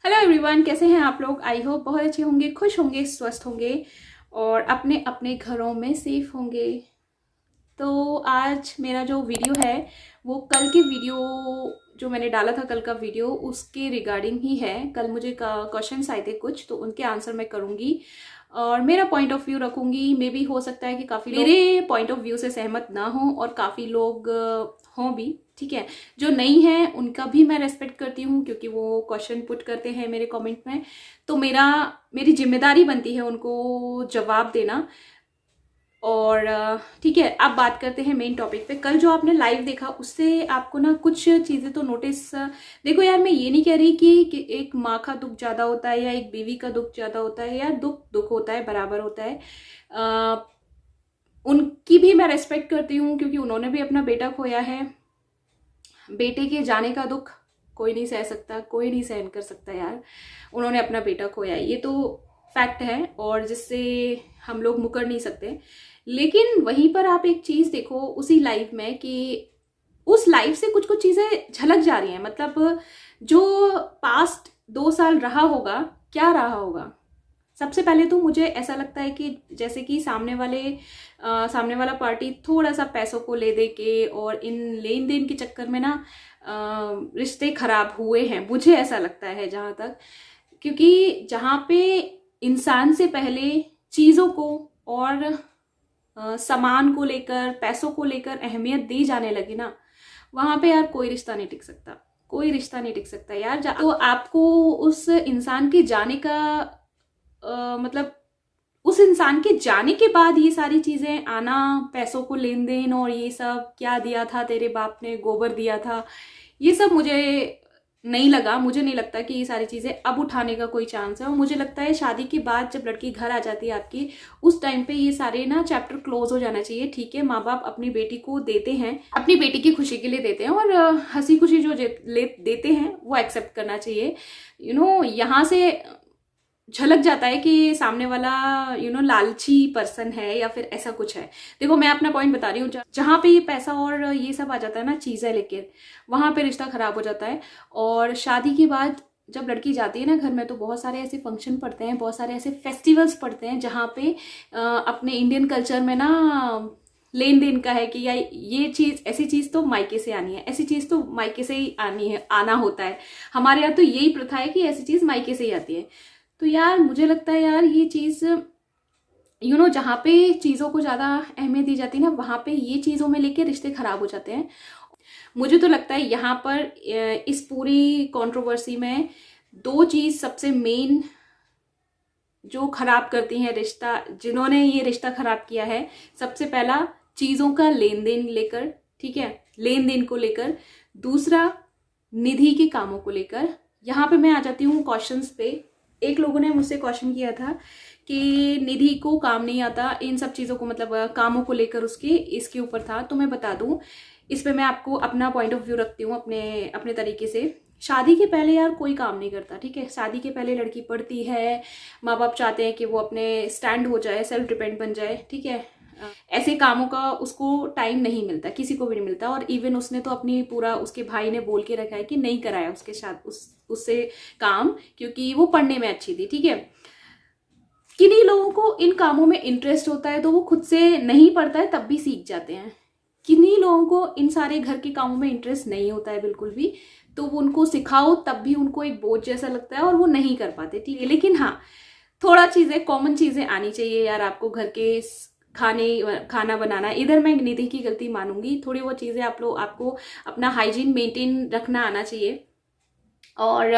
Hello everyone, कैसे हैं आप लोग। आई होप बहुत अच्छे होंगे, खुश होंगे, स्वस्थ होंगे और अपने अपने घरों में सेफ होंगे। तो आज मेरा जो वीडियो है वो कल के वीडियो जो मैंने डाला था, कल का वीडियो उसके रिगार्डिंग ही है। कल मुझे क्वेश्चंस आए थे कुछ, तो उनके आंसर मैं करूँगी और मेरा पॉइंट ऑफ व्यू रखूँगी। मे बी हो सकता है कि काफ़ी मेरे पॉइंट ऑफ व्यू से सहमत ना हो और काफ़ी लोग हों भी, ठीक है। जो नहीं है उनका भी मैं रेस्पेक्ट करती हूँ क्योंकि वो क्वेश्चन पुट करते हैं मेरे कमेंट में, तो मेरी जिम्मेदारी बनती है उनको जवाब देना। और ठीक है, अब बात करते हैं मेन टॉपिक पे। कल जो आपने लाइव देखा उससे आपको ना कुछ चीज़ें तो नोटिस, देखो यार, मैं ये नहीं कह रही कि एक माँ का दुख ज़्यादा होता है या एक बीवी का दुख ज़्यादा होता है। यार दुख दुख होता है, बराबर होता है। उनकी भी मैं रेस्पेक्ट करती हूँ क्योंकि उन्होंने भी अपना बेटा खोया है। बेटे के जाने का दुख कोई नहीं सह सकता, कोई नहीं सहन कर सकता यार। उन्होंने अपना बेटा खोया, ये तो फैक्ट है और जिससे हम लोग मुकर नहीं सकते। लेकिन वहीं पर आप एक चीज़ देखो उसी लाइफ में कि उस लाइफ से कुछ कुछ चीज़ें झलक जा रही हैं। मतलब जो पास्ट 2 साल रहा होगा, क्या रहा होगा। सबसे पहले तो मुझे ऐसा लगता है कि जैसे कि सामने वाला पार्टी थोड़ा सा पैसों को ले दे के और इन लेन देन के चक्कर में ना रिश्ते खराब हुए हैं, मुझे ऐसा लगता है जहाँ तक। क्योंकि जहाँ पे इंसान से पहले चीज़ों को और सामान को लेकर, पैसों को लेकर अहमियत दी जाने लगी ना, वहाँ पे यार कोई रिश्ता नहीं टिक सकता, कोई रिश्ता नहीं टिक सकता यार। तो आपको उस इंसान के जाने का मतलब उस इंसान के जाने के बाद ये सारी चीज़ें आना, पैसों को लेन देन और ये सब, क्या दिया था तेरे बाप ने, गोबर दिया था, ये सब मुझे नहीं लगता कि ये सारी चीज़ें अब उठाने का कोई चांस है। और मुझे लगता है शादी के बाद जब लड़की घर आ जाती है आपकी, उस टाइम पे ये सारे ना चैप्टर क्लोज हो जाना चाहिए। ठीक है, माँ बाप अपनी बेटी को देते हैं, अपनी बेटी की खुशी के लिए देते हैं और हंसी खुशी जो देते हैं वो एक्सेप्ट करना चाहिए। यहाँ से झलक जाता है कि सामने वाला लालची पर्सन है या फिर ऐसा कुछ है। देखो मैं अपना पॉइंट बता रही हूँ, जहाँ पे ये पैसा और ये सब आ जाता है ना, चीज़ें लेके, वहाँ पे रिश्ता खराब हो जाता है। और शादी के बाद जब लड़की जाती है ना घर में, तो बहुत सारे ऐसे फंक्शन पड़ते हैं, बहुत सारे ऐसे फेस्टिवल्स पड़ते हैं जहाँ पे अपने इंडियन कल्चर में ना लेन देन का है कि या ये चीज़, ऐसी चीज़ तो मायके से आनी है, ऐसी चीज़ तो मायके से ही आना होता है। हमारे यहाँ तो यही प्रथा है कि ऐसी चीज़ मायके से ही आती है। तो यार मुझे लगता है यार ये चीज़ जहाँ पे चीज़ों को ज़्यादा अहमियत दी जाती है ना, वहाँ पे ये चीज़ों में लेके रिश्ते खराब हो जाते हैं। मुझे तो लगता है यहाँ पर इस पूरी कंट्रोवर्सी में 2 चीज़ सबसे मेन जो खराब करती हैं रिश्ता, जिन्होंने ये रिश्ता खराब किया है। सबसे पहला, चीज़ों का लेन देन लेकर, ठीक है, लेन देन को लेकर। दूसरा, निधि के कामों को लेकर। यहाँ पे मैं आ जाती हूँ क्वेश्चंस पे। एक लोगों ने मुझसे क्वेश्चन किया था कि निधि को काम नहीं आता, इन सब चीज़ों को, मतलब कामों को लेकर इसके ऊपर था। तो मैं बता दूं, इस पे मैं आपको अपना पॉइंट ऑफ व्यू रखती हूँ अपने अपने तरीके से। शादी के पहले यार कोई काम नहीं करता, ठीक है। शादी के पहले लड़की पढ़ती है, माँ बाप चाहते हैं कि वो अपने स्टैंड हो जाए, सेल्फ डिपेंड बन जाए, ठीक है। ऐसे कामों का उसको टाइम नहीं मिलता, किसी को भी नहीं मिलता। और इवन उसने तो अपनी पूरा, उसके भाई ने बोल के रखा है कि नहीं कराया उसके साथ उससे काम, क्योंकि वो पढ़ने में अच्छी थी, ठीक है। किन्हीं लोगों को इन कामों में इंटरेस्ट होता है तो वो खुद से नहीं पढ़ता है, तब भी सीख जाते हैं। किन्हीं लोगों को इन सारे घर के कामों में इंटरेस्ट नहीं होता है बिल्कुल भी, तो वो उनको सिखाओ तब भी उनको एक बोझ जैसा लगता है और वो नहीं कर पाते, ठीक है। लेकिन हाँ, थोड़ा चीज़ें, कॉमन चीज़ें आनी चाहिए यार आपको घर के खाना बनाना। इधर मैं निधि की गलती मानूंगी, थोड़ी बहुत चीज़ें आपको अपना हाइजीन मेंटेन रखना आना चाहिए। और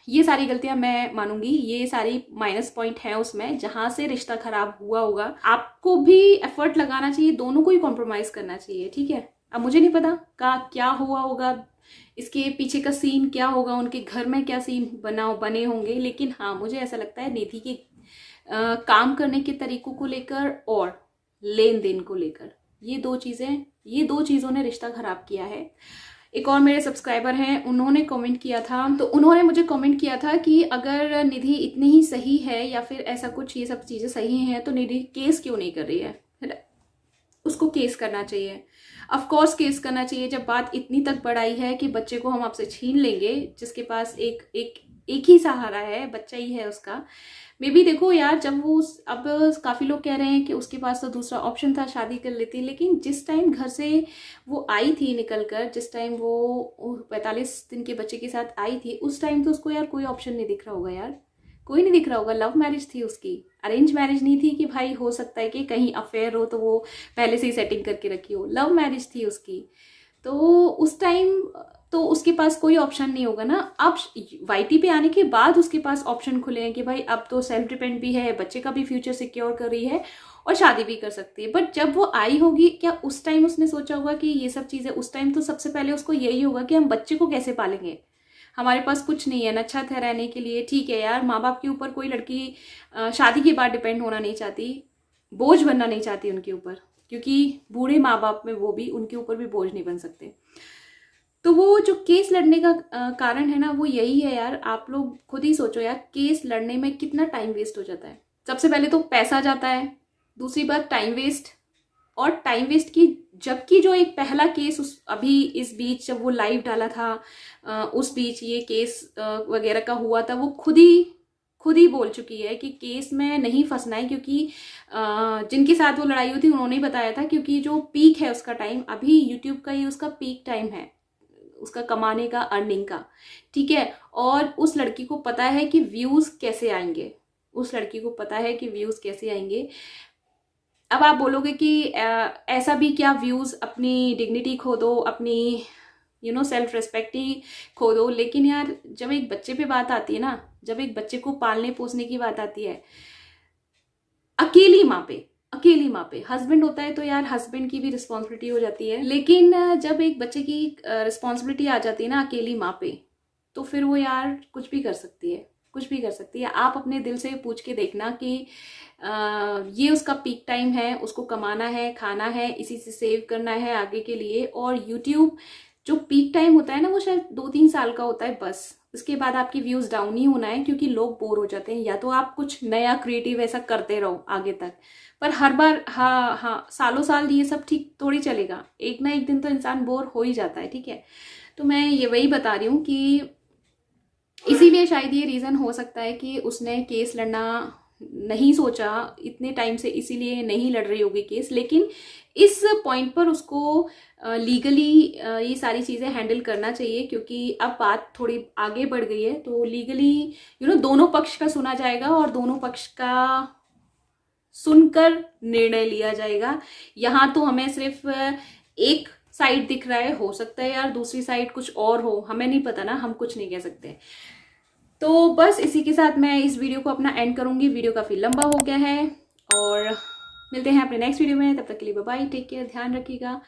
ये सारी गलतियां मैं मानूंगी, ये सारी माइनस पॉइंट है उसमें जहां से रिश्ता खराब हुआ होगा। आपको भी एफर्ट लगाना चाहिए, दोनों को ही कॉम्प्रोमाइज करना चाहिए, ठीक है। अब मुझे नहीं पता क्या हुआ होगा, इसके पीछे का सीन क्या होगा, उनके घर में क्या सीन बने होंगे। लेकिन हाँ, मुझे ऐसा लगता है निधि के काम करने के तरीकों को लेकर और लेन देन को लेकर, ये दो चीज़ों ने रिश्ता खराब किया है। एक और मेरे सब्सक्राइबर हैं, उन्होंने कमेंट किया था, तो उन्होंने मुझे कमेंट किया था कि अगर निधि इतनी ही सही है या फिर ऐसा कुछ, ये सब चीज़ें सही हैं, तो निधि केस क्यों नहीं कर रही है। उसको केस करना चाहिए, ऑफ कोर्स केस करना चाहिए। जब बात इतनी तक बढ़ाई है कि बच्चे को हम आपसे छीन लेंगे, जिसके पास एक एक ही सहारा है, बच्चा ही है उसका। मे बी देखो यार, जब वो अब काफ़ी लोग कह रहे हैं कि उसके पास तो दूसरा ऑप्शन था, शादी कर लेती, लेकिन जिस टाइम घर से वो आई थी निकल कर, जिस टाइम वो 45 दिन के बच्चे के साथ आई थी, उस टाइम तो उसको यार कोई ऑप्शन नहीं दिख रहा होगा यार, कोई नहीं दिख रहा होगा। लव मैरिज थी उसकी, अरेंज मैरिज नहीं थी कि भाई हो सकता है कि कहीं अफेयर हो तो वो पहले से ही सेटिंग करके रखी हो, लव मैरिज थी उसकी। तो उस टाइम तो उसके पास कोई ऑप्शन नहीं होगा ना। अब वाईटी पे आने के बाद उसके पास ऑप्शन खुले हैं कि भाई अब तो सेल्फ डिपेंड भी है, बच्चे का भी फ्यूचर सिक्योर कर रही है और शादी भी कर सकती है। बट जब वो आई होगी, क्या उस टाइम उसने सोचा होगा कि ये सब चीज़ें, उस टाइम तो सबसे पहले उसको यही होगा कि हम बच्चे को कैसे पालेंगे, हमारे पास कुछ नहीं है ना, छत है रहने के लिए। ठीक है यार, माँ बाप के ऊपर कोई लड़की शादी के बाद डिपेंड होना नहीं चाहती, बोझ बनना नहीं चाहती उनके ऊपर, क्योंकि बूढ़े माँ बाप में वो भी उनके ऊपर भी बोझ नहीं बन सकते। तो वो जो केस लड़ने का कारण है ना, वो यही है यार। आप लोग खुद ही सोचो यार, केस लड़ने में कितना टाइम वेस्ट हो जाता है। सबसे पहले तो पैसा जाता है, दूसरी बात टाइम वेस्ट, और टाइम वेस्ट की, जबकि जो एक पहला केस उस अभी इस बीच जब वो लाइव डाला था उस बीच ये केस वगैरह का हुआ था, वो खुद ही बोल चुकी है कि केस में नहीं फंसना है, क्योंकि जिनके साथ वो लड़ाई हुई थी उन्होंने ही बताया था, क्योंकि जो पीक है उसका टाइम अभी यूट्यूब का, ये उसका पीक टाइम है उसका कमाने का, अर्निंग का, ठीक है। और उस लड़की को पता है कि व्यूज कैसे आएंगे, उस लड़की को पता है कि व्यूज कैसे आएंगे। अब आप बोलोगे कि ऐसा भी क्या, व्यूज, अपनी डिग्निटी खो दो, अपनी सेल्फ रिस्पेक्ट ही खो दो। लेकिन यार जब एक बच्चे पे बात आती है ना, जब एक बच्चे को पालने पोसने की बात आती है, अकेली माँ पे हस्बैंड होता है तो यार हस्बैंड की भी रिस्पॉन्सिबिलिटी हो जाती है, लेकिन जब एक बच्चे की रिस्पॉन्सिबिलिटी आ जाती है ना अकेली माँ पे, तो फिर वो यार कुछ भी कर सकती है, कुछ भी कर सकती है। आप अपने दिल से पूछ के देखना कि ये उसका पीक टाइम है, उसको कमाना है, खाना है, इसी से सेव करना है आगे के लिए। और यूट्यूब जो पीक टाइम होता है ना, वो शायद 2-3 साल का होता है बस, उसके बाद आपकी व्यूज डाउन ही होना है, क्योंकि लोग बोर हो जाते हैं। या तो आप कुछ नया क्रिएटिव ऐसा करते रहो आगे तक, पर हर बार हाँ सालों साल ये सब ठीक थोड़ी चलेगा, एक ना एक दिन तो इंसान बोर हो ही जाता है, ठीक है। तो मैं ये वही बता रही हूँ कि इसीलिए शायद ये रीज़न हो सकता है कि उसने केस लड़ना नहीं सोचा इतने टाइम से, इसीलिए नहीं लड़ रही होगी केस। लेकिन इस पॉइंट पर उसको लीगली ये सारी चीज़ें हैंडल करना चाहिए, क्योंकि अब बात थोड़ी आगे बढ़ गई है। तो लीगली दोनों पक्ष का सुना जाएगा और दोनों पक्ष का सुनकर निर्णय लिया जाएगा। यहाँ तो हमें सिर्फ एक साइड दिख रहा है, हो सकता है यार दूसरी साइड कुछ और हो, हमें नहीं पता ना, हम कुछ नहीं कह सकते। तो बस इसी के साथ मैं इस वीडियो को अपना एंड करूंगी, वीडियो काफ़ी लंबा हो गया है, और मिलते हैं अपने नेक्स्ट वीडियो में। तब तक के लिए बाय बाय, टेक केयर, ध्यान रखिएगा।